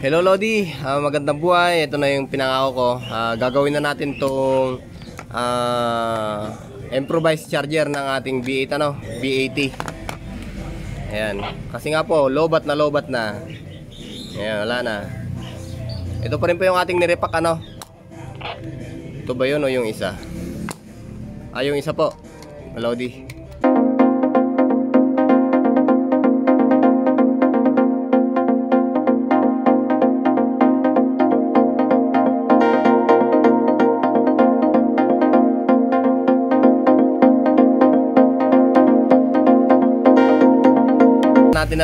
Hello Lodi, magandang buhay. Ito na yung pinangako ko. Gagawin na natin tong improvised charger ng ating B8 B80. Ayan. Kasi nga po, lobat na. Ayan, wala na. Ito pa rin po yung ating nirepack Ito ba yun o yung isa? Yung isa po. Lodi. Natin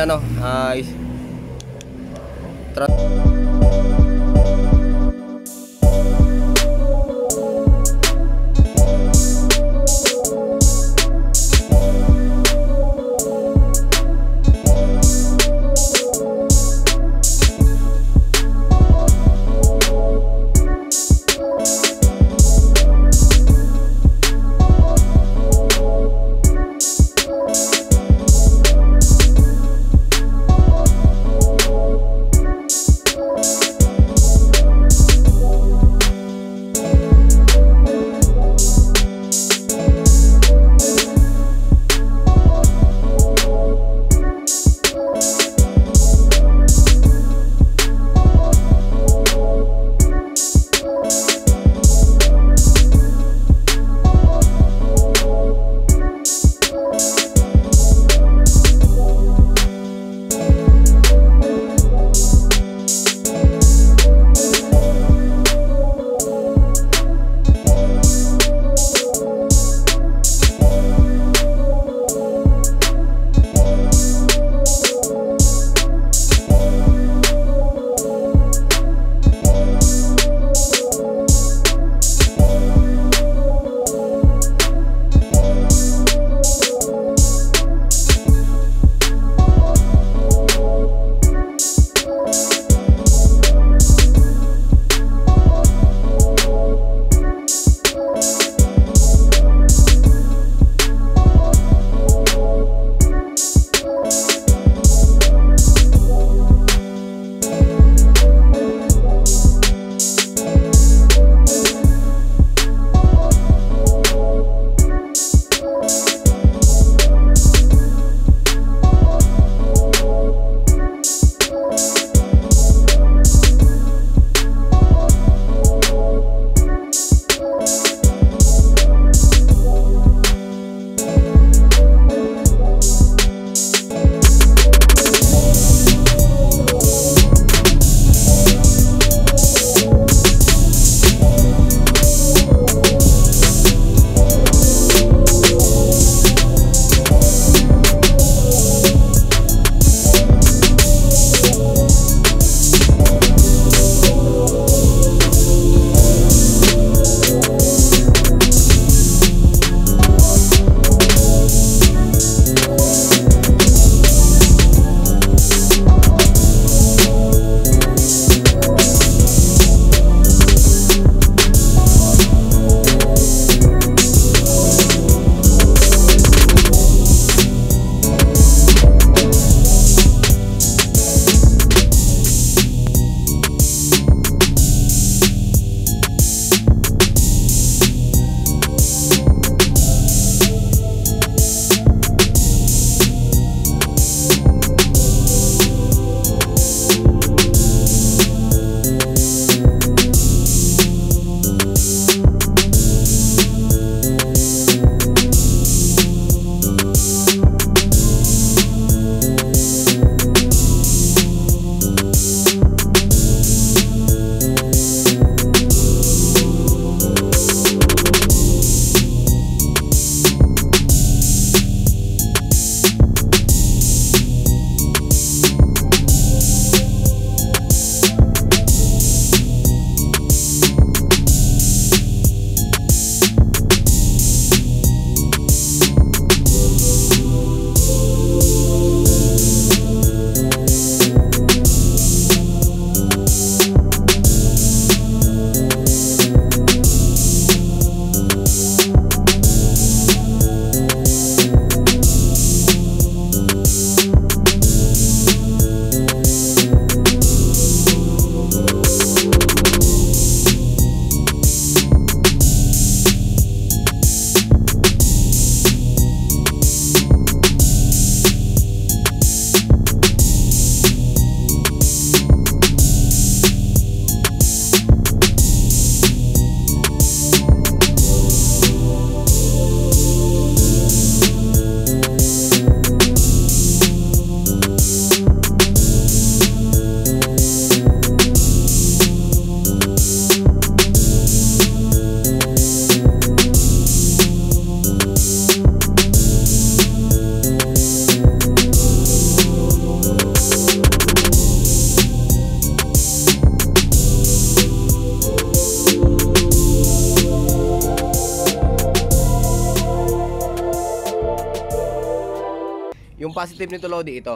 positive nito Lodi, ito.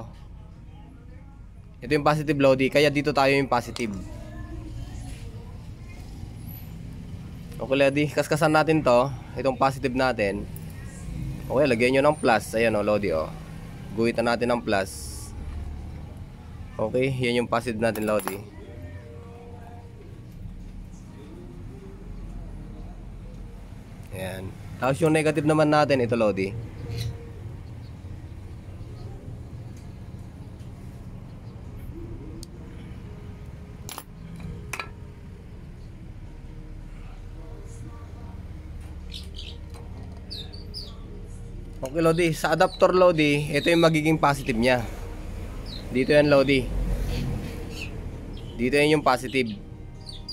Ito yung positive Lodi, kaya dito tayo yung positive. Okay Lodi, kaskasan natin to, itong positive natin. Okay, lagyan nyo ng plus. Ayan o Lodi o. Guhitan natin ng plus. Okay, yan yung positive natin Lodi. Ayan. Tapos yung negative naman natin, ito Lodi. Okay Lodi, sa adapter Lodi, ito yung magiging positive nya. Dito yan Lodi. Dito yan yung positive.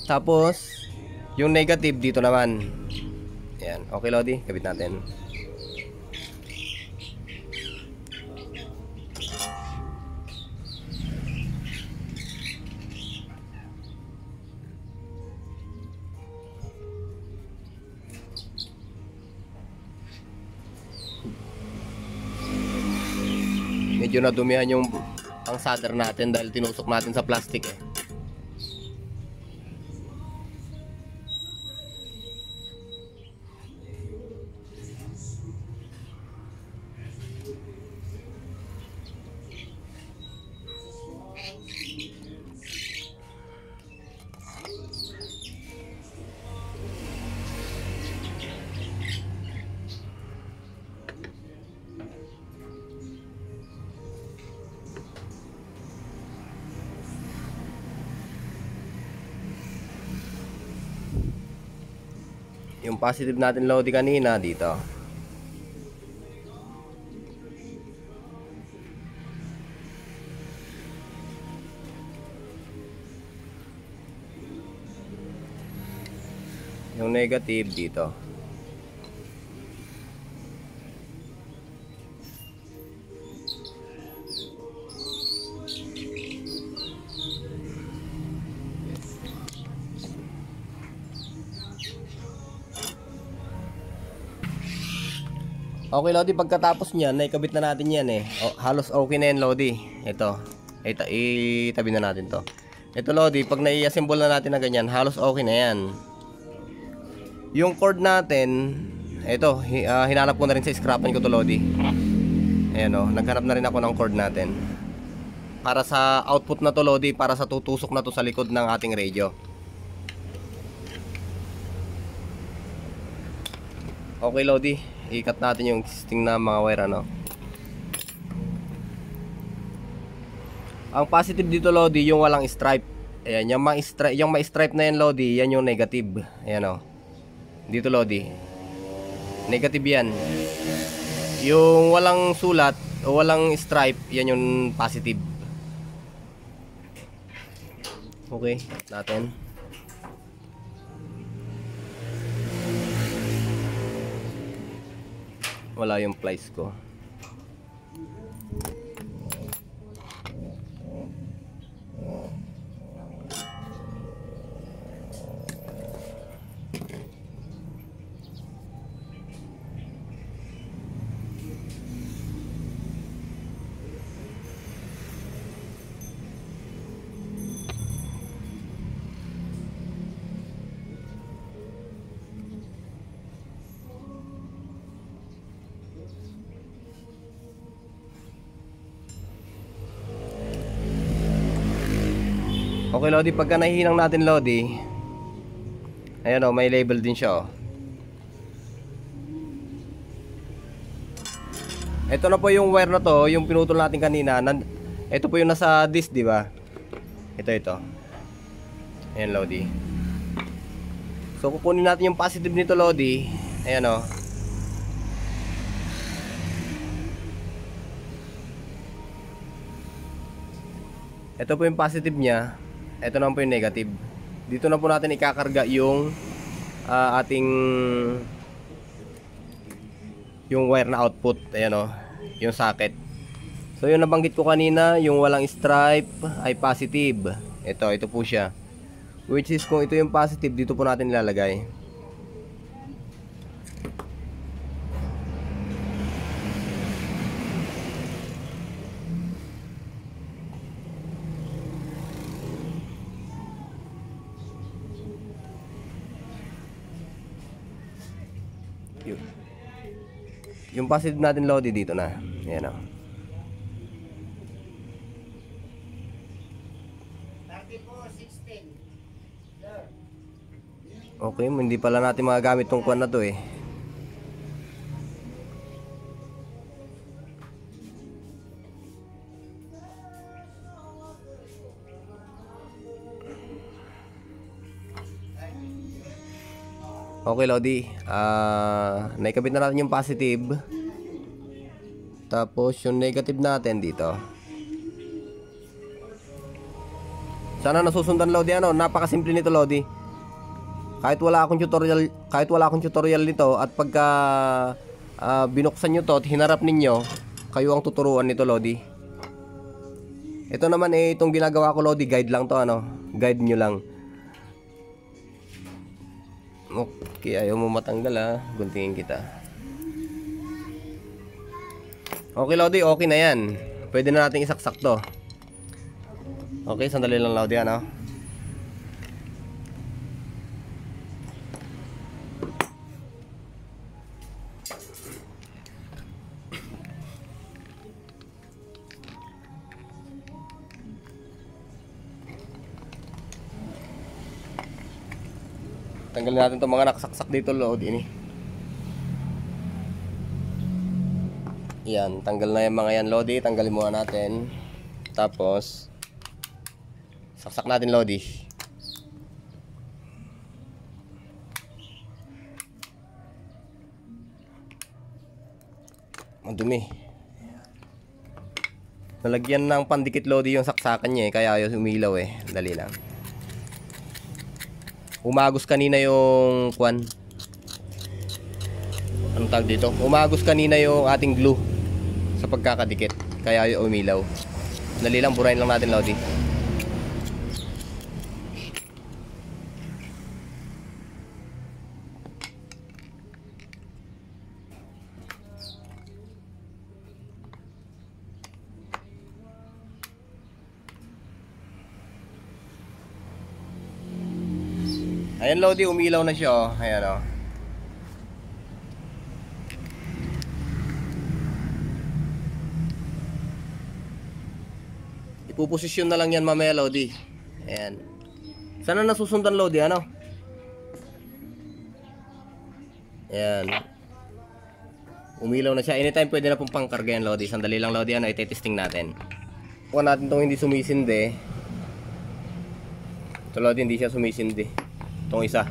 Tapos yung negative dito naman. Ayan, okay Lodi, kabit natin. Medyo nadumihan yung pang solder natin dahil tinusok natin sa plastic eh. Yung positive natin Lodi kanina dito. Yung negative dito. Okay Lodi, pagkatapos niyan, naikabit na natin yan eh. Halos okay na yan Lodi. Ito, itabi na natin to. Ito Lodi, pag nai-assemble na natin na ganyan, halos okay na yan. Yung cord natin, ito, hinanap ko na rin sa scrapan ko to Lodi. Ayan o, naghanap na rin ako ng cord natin. Para sa output na to Lodi, para sa tutusok na to sa likod ng ating radio. Okay Lodi, ikat natin yung existing na mga wire ano. Ang positive dito Lodi, yung walang stripe. Ayan, yung may stripe na yan Lodi, yan yung negative. Ayan o. Dito Lodi, negative yan. Yung walang sulat o walang stripe, yan yung positive. Okay, natin. Wala yung plies ko. Okay Lodi, pagka nahihinang natin Lodi, ayan o, may label din siya o. Ito na po yung wire na to, yung pinutol natin kanina. Ito po yung nasa disc, di ba? Ito. Ayan Lodi. So kukunin natin yung positive nito Lodi. Ayan o. Ito po yung positive niya. Ito naman po yung negative. Dito na po natin ikakarga yung ating yung wire na output. Ayan o, yung socket. So yung nabanggit ko kanina, yung walang stripe ay positive. Ito po siya. Which is kung ito yung positive, dito po natin ilalagay. Yung positive natin Lodi dito na. Ayan o. Okay, hindi pala natin magagamit tong kwan na to eh. Okay Lodi, naikabit na natin yung positive. Tapos yung negative natin dito. Sana nasusundan Lodi ano, napakasimple nito Lodi. Kahit wala akong tutorial nito at pagka binuksan nyo to at hinarap ninyo, kayo ang tuturuan nito Lodi. Ito naman eh, itong ginagawa ko Lodi, guide lang to ano, guide nyo lang. Okay, ayaw mo matanggal ha, guntingin kita. Okay Lodi, okay na yan. Pwede na natin isaksak to. Okay, sandali lang Lodi ano. Tanggalin natin itong mga nakasaksak dito Lodi ini. Yan, tanggal na yung mga yan Lodi. Tanggalin muna natin. Tapos saksak natin Lodi. Madumi. Nalagyan ng pandikit Lodi yung saksakan niya eh, kaya ayaw umilaw eh. Dali lang. Umagos kanina yung kwan. Anong tawag dito? Umagos kanina yung ating glue sa pagkakadikit, kaya ayaw umilaw. Dali lang, burahin lang natin Lodi. Ayan Lodi, umilaw na siya oh. Ayan oh. Ipuposisyon na lang yan mamaya Lodi. Ayan. Sana nasusundan Lodi ano? Ayan. Umilaw na siya. Anytime pwede na pong pangkarga yan Lodi. Sandali lang Lodi ano, itetesting natin. Kuha natin itong hindi sumisindi. Ito Lodi, hindi siya sumisindi. Itong isa,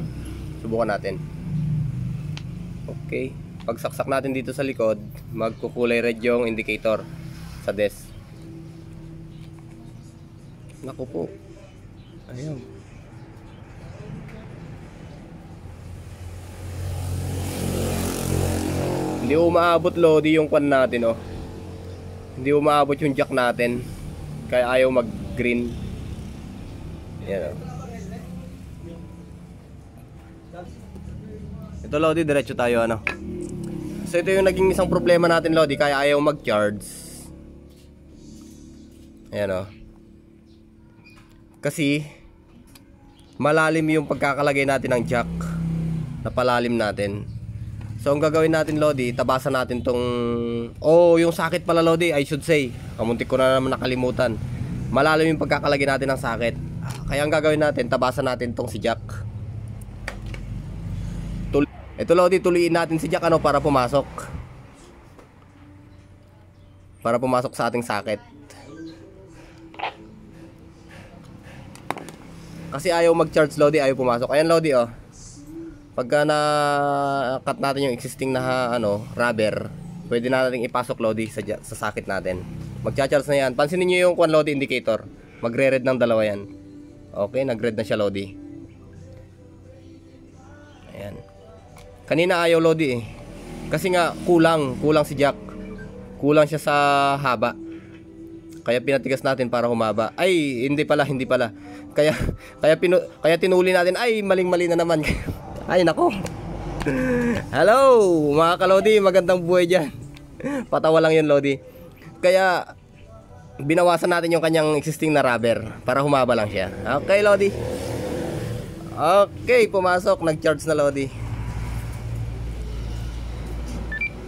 subukan natin. Okay, pagsaksak natin dito sa likod, magkukulay red yung indicator sa desk. Naku po. Ayun. Hindi umaabot Lodi yung kwan natin oh. Hindi umaabot yung jack natin, kaya ayaw mag green. Ayan oh. Ito Lodi, diretso tayo ano. So ito yung naging isang problema natin Lodi, kaya ayaw mag-charge. Ayan o. Kasi malalim yung pagkakalagay natin ng jack. Napalalim natin. So ang gagawin natin Lodi, tabasan natin tong yung sakit pala Lodi, I should say. Kamuntik ko na naman nakalimutan. Malalim yung pagkakalagay natin ng sakit. Kaya ang gagawin natin, tabasan natin tong si jack. Ito Lodi, tuliin natin si jack ano, para pumasok. Para pumasok sa ating socket. Kasi ayaw mag-charge Lodi, ayaw pumasok. Ayan Lodi oh. Pagka na-cut natin yung existing na rubber, pwede na natin ipasok Lodi sa socket natin. Mag-charge na yan. Pansinin niyo yung kwan Lodi indicator. Magre-red ng dalawa yan. Okay, nag-red na siya Lodi. Ayan. Kanina ayaw Lodi eh. Kasi nga kulang si jack. Kulang siya sa haba. Kaya pinatigas natin para humaba. Ay, hindi pala. Kaya tinuli natin. Ay, maling-mali na naman. Ay, nako. Hello, mga ka-Lodi, magandang buhay diyan. Patawa lang 'yun, Lodi. Kaya binawasan natin yung kanyang existing na rubber para humaba lang siya. Okay, Lodi. Okay, pumasok, nag-charge na Lodi.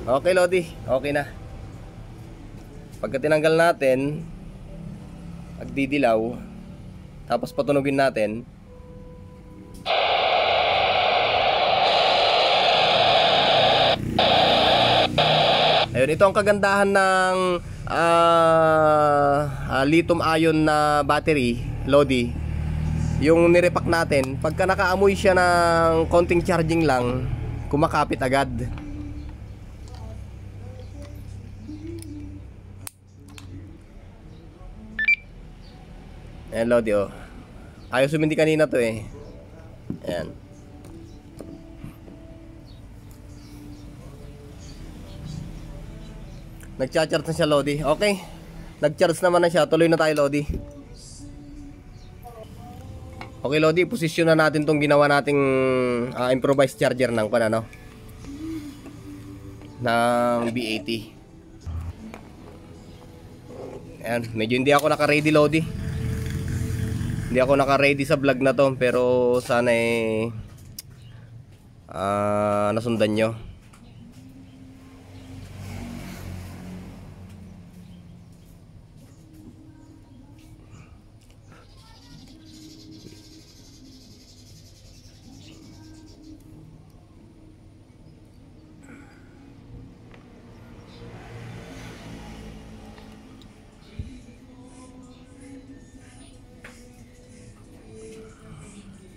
Okay, Lodi. Okay na. Pagka tinanggal natin, magdidilaw, tapos patunugin natin. Ayun, ito ang kagandahan ng lithium ion na battery, Lodi. Yung nirepack natin, pagka nakaamoy siya ng konting charging lang, kumakapit agad. Ayan, Lodi, oh. Ayaw sumindi kanina to eh. Ayan. Nagcha-charge na siya, Lodi. Okay. Nag-charge naman na siya. Tuloy na tayo, Lodi. Okay, Lodi. Posisyon na natin tong ginawa nating improvised charger ng ano, ng B80. Ayan. Medyo hindi ako naka-ready, Lodi. Hindi ako naka-ready sa vlog na to. Pero sana nasundan nyo.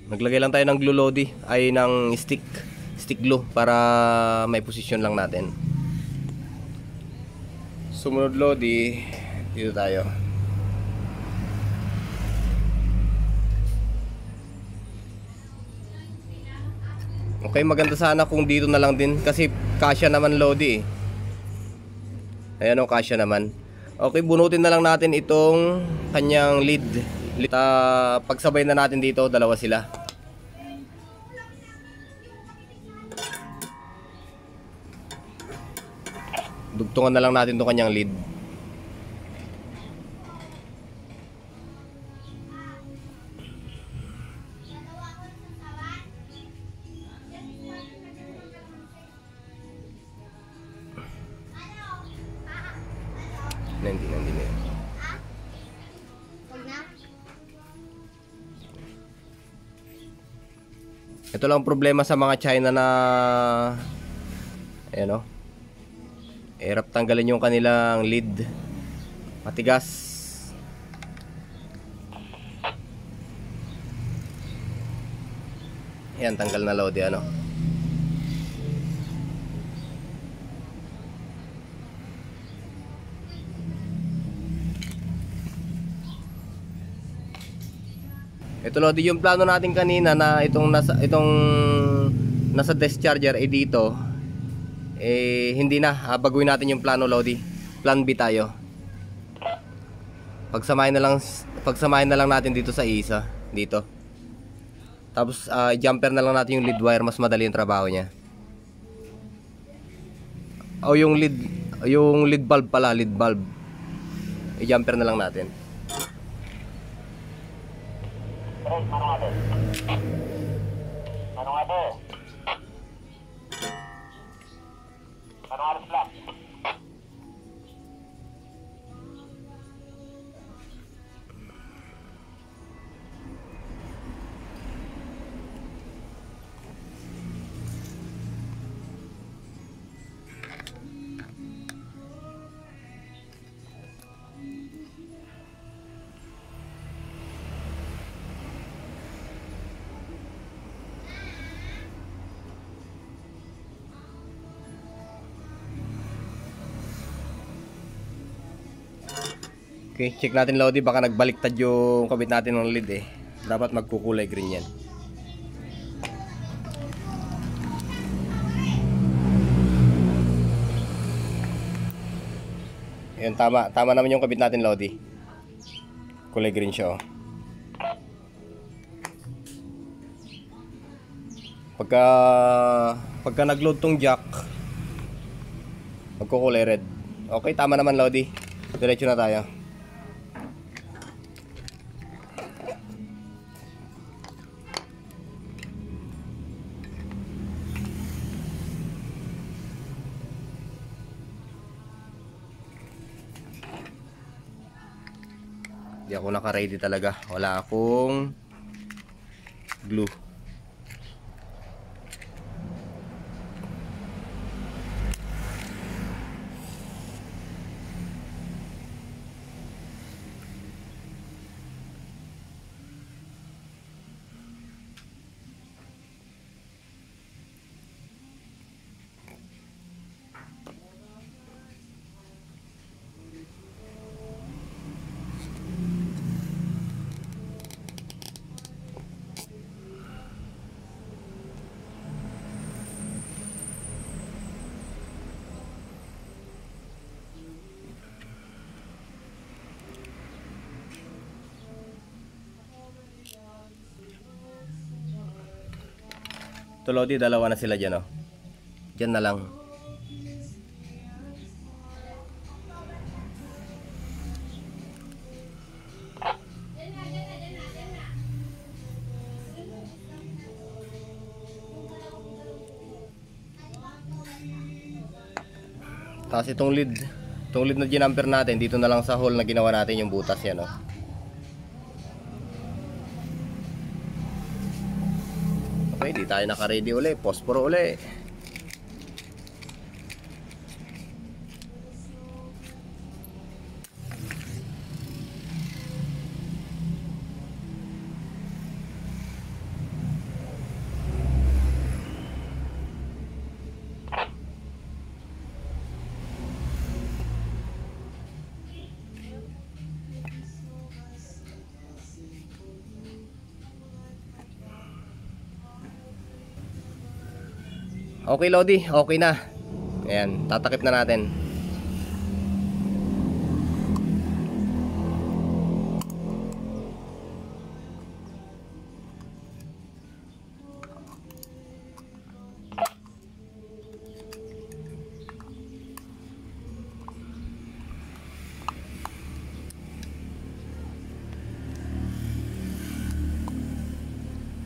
Naglagay lang tayo ng glue, Lodi, ay ng stick glue para may position lang natin. Sumunod, Lodi, dito tayo. Okay, maganda sana kung dito na lang din kasi kasya naman, Lodi. Ayan o, kasya naman. Okay, bunutin na lang natin itong kanyang lead. Pagsabay na natin dito, dalawa sila. Dugtungan na lang natin itong kanyang lead. Hindi na. Ito lang problema sa mga China na ayan o, hirap tanggalin yung kanilang lead. Matigas. Ayan, tanggal na, Lodi, ano. Ito, Lodi, yung plano natin kanina na itong nasa discharger dito hindi na. Baguhin natin yung plano, Lodi. Plan B tayo. Pagsamahin na lang natin dito sa isa dito. Tapos jumper na lang natin yung lead wire, mas madali yung trabaho niya. O yung lead bulb pala, lead bulb. I-jumper na lang natin. Okay, check natin, Lodi, baka nagbaliktad yung kabit natin ng lead eh. Dapat magkukulay green yan. Ayun, tama naman yung kabit natin, Lodi. Kulay green siya, oh. Pagka nag-load tong jack, magkukulay red. Okay, tama naman, Lodi. Diretso na tayo. Hindi ako naka-ready talaga. Wala akong glue. Ito Lodi, dalawa na sila dyan, oh. Dyan na lang. Tapos itong lead na ginamper natin, dito na lang sa hole na ginawa natin yung butas yan, oh. Okay, di tayo naka-ready uli. Posporo uli. Okay Lodi, okay na. Ayan, tatakip na natin.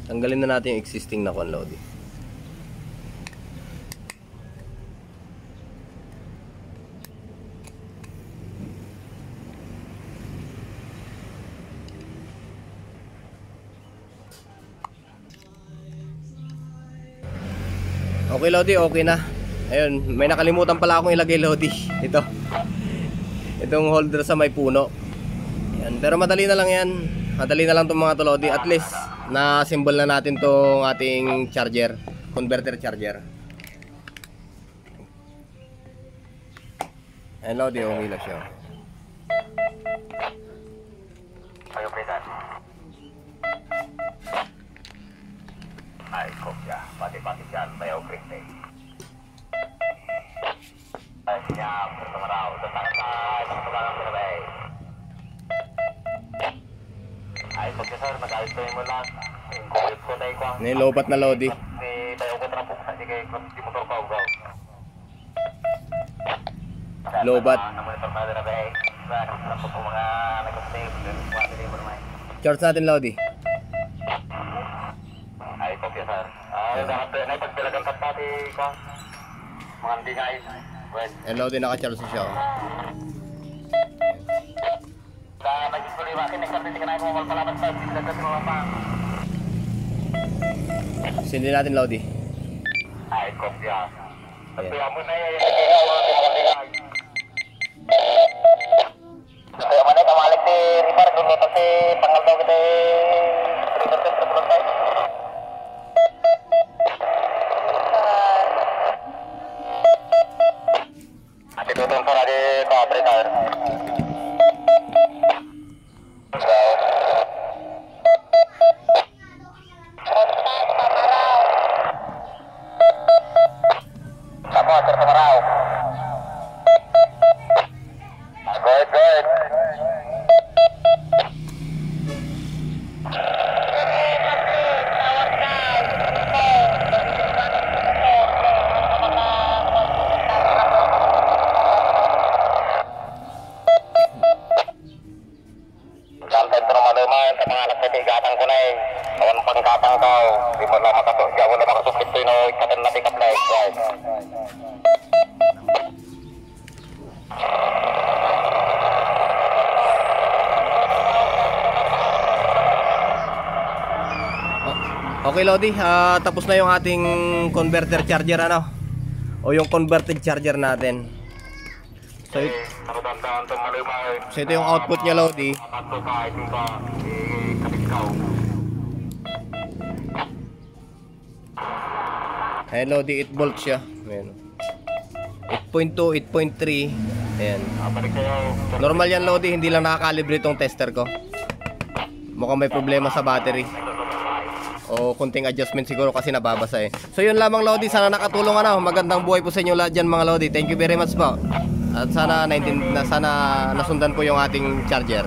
Tanggalin na natin yung existing na con Lodi. Okay Lodi, okay na. Ayun, may nakalimutan pala akong ilagay Lodi. Ito. Itong holder sa may puno. Ayan, pero madali na lang yan. Madali na lang itong mga to Lodi. At least, na-symbol na natin itong ating charger. Converter charger. Ayan Lodi, okay na siya. Ay, kopya. Pati-pati siyan. Bayaw Kriste. Ay, siya. Bersama raw. Tentang saya. Tentang berbay. Ay, kopya sir. Mag-alis ko mo lang. Kulit ko tayo ko. Nilobat na Lodi. Bayaw ko trapok sa sige. Di motor pa ugaw. Lobat. Namonitor na rin bay. Trapok ko mga nag-stay. Pwede din mo naman. Charge natin Lodi. Ay, kopya sir. Ay, naipagbilagan ka pati ko. Mga hindi guys. Ayan Lodi, naka-charge siya. Sa nagsusuloy ba, kinagkartin ka na yung mga palabas sa pinagkat mo pa. Sindi natin Lodi. Ay, kopya. Ayan. Kaya mo na yan, kaya mo na mga guys. Kaya mo na kamalik si Ripar, kung ito si pangal daw kita Ripar sa Protay. Ati tutun sa radi ko, Britar. Ako, Sir Samaraw. Good, good. Sampai terlalu-laman sa mga nagtitigatan ko na eh. Kawan pangkatang ka. Di mo na makasok. Di mo na makasukit ko yung ikatan na pick-up light. Right. Okay Lodi, tapos na yung ating converter charger ano. O yung converted charger natin. So, so ito yung output niya Lodi. Ayan Lodi, 8 volts siya. Ayan. 8.2, 8.3. Ayan. Normal yan Lodi, hindi lang nakakalibrate tong tester ko. Mukhang may problema sa battery. O kunting adjustment siguro kasi nababasa eh. So yun lamang Lodi, sana nakatulong ano. Magandang buhay po sa inyo lahat dyan mga Lodi. Thank you very much po. At sana nasundan po yung ating charger.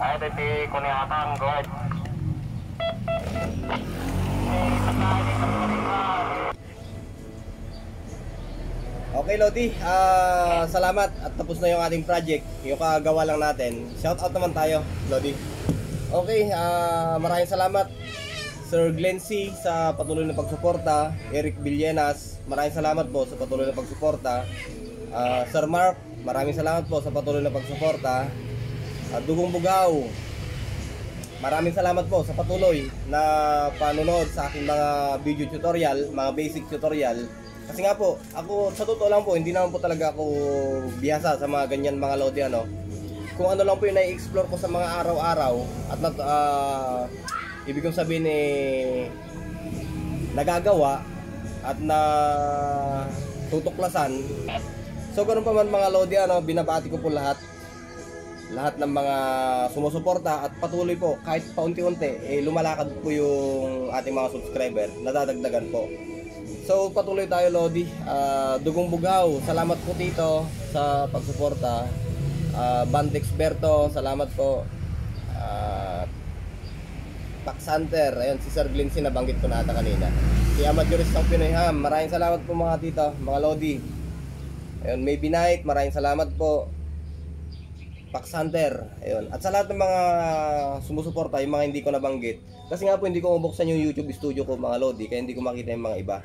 Ay, tadi kunihatan, go ahead. Okay Lodi, salamat at tapos na yung ating project. Yung kagawa lang natin. Shout out naman tayo Lodi. Okay, maraming salamat Sir Glenn C sa patuloy na pagsuporta. Eric Villenas, maraming salamat po sa patuloy na pagsuporta. Sir Mark, maraming salamat po sa patuloy na pagsuporta. Dugong Bugaw, maraming salamat po sa patuloy na panonood sa aking mga video tutorial, mga basic tutorial. Kasi nga po, ako sa totoo lang po, hindi naman po talaga ako bihasa sa mga ganyan mga Lodi ano. Kung ano lang po yung na-explore ko sa mga araw-araw at ibig kong sabihin nagagawa at na tutuklasan. So ganoon pa man mga Lodi ano, binabati ko po lahat ng mga sumusuporta at patuloy po kahit paunti-unti lumalakad po yung ating mga subscriber, nadadagdagan po. So patuloy tayo Lodi. Dugong Bugaw, salamat po Tito sa pagsuporta. Bandex Berto, salamat po. Pax Hunter, ayun si Sir Glenn, nabanggit ko na ata kanina. Si Ahmad Juris ng Pinoy Ham, maraming salamat po mga Tito, mga Lodi. Ayun, Maybe Night, maraming salamat po. Pax Hunter, ayun. At sa lahat ng mga sumusuporta, yung mga hindi ko nabanggit. Kasi nga po hindi ko mabuksan yung YouTube studio ko mga Lodi, kaya hindi ko makita yung mga iba.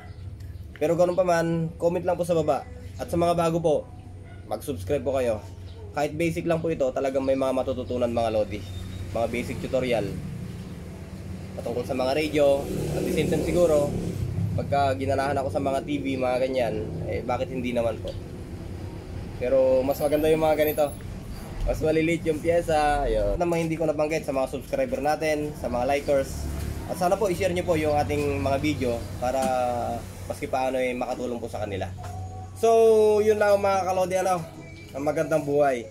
Pero ganoon pa man, comment lang po sa baba. At sa mga bago po, mag-subscribe po kayo. Kahit basic lang po ito, talagang may mga matututunan mga Lodi. Mga basic tutorial patungkol sa mga radio. At the same time siguro, pagka ginanahan ako sa mga TV, mga ganyan, bakit hindi naman po. Pero mas maganda yung mga ganito. Mas maliliit yung pyesa. Ayun. Naman hindi ko nabanggit sa mga subscriber natin, sa mga likers. At sana po i-share nyo po yung ating mga video para maski paano makatulong po sa kanila. So, yun lang mga kalodi ano. Ang magandang buhay.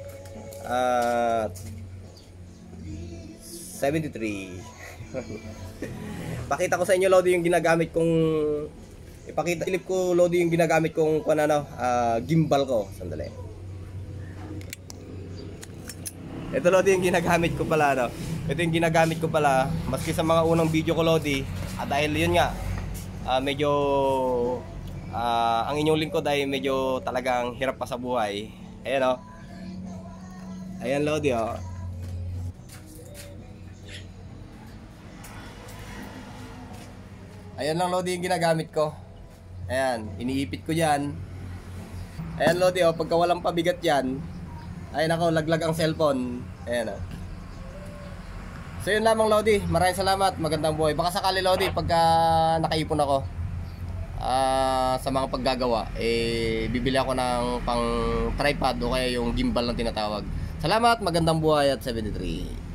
73. Pakita ko sa inyo Lodi yung ginagamit kong ilip ko Lodi yung ginagamit kong gimbal ko. Sandali. Ito Lodi yung ginagamit ko pala no. Ito yung ginagamit ko pala maski sa mga unang video ko Lodi. Dahil yun nga medyo ang inyong lingkod ay medyo talagang hirap pa sa buhay. Ayan o. Ayan Lodi o. Ayan lang Lodi yung ginagamit ko. Ayan, iniipit ko yan. Ayan Lodi o, pagka walang pabigat yan, ay nako, laglag ang cellphone. Ayan o. So yun lamang Lodi, maraming salamat, magandang buhay. Baka sakali Lodi, pagka nakaipon ako sa mga paggagawa, bibili ako ng pang tripod o kaya yung gimbal na tinatawag. Salamat, magandang buhay at 73.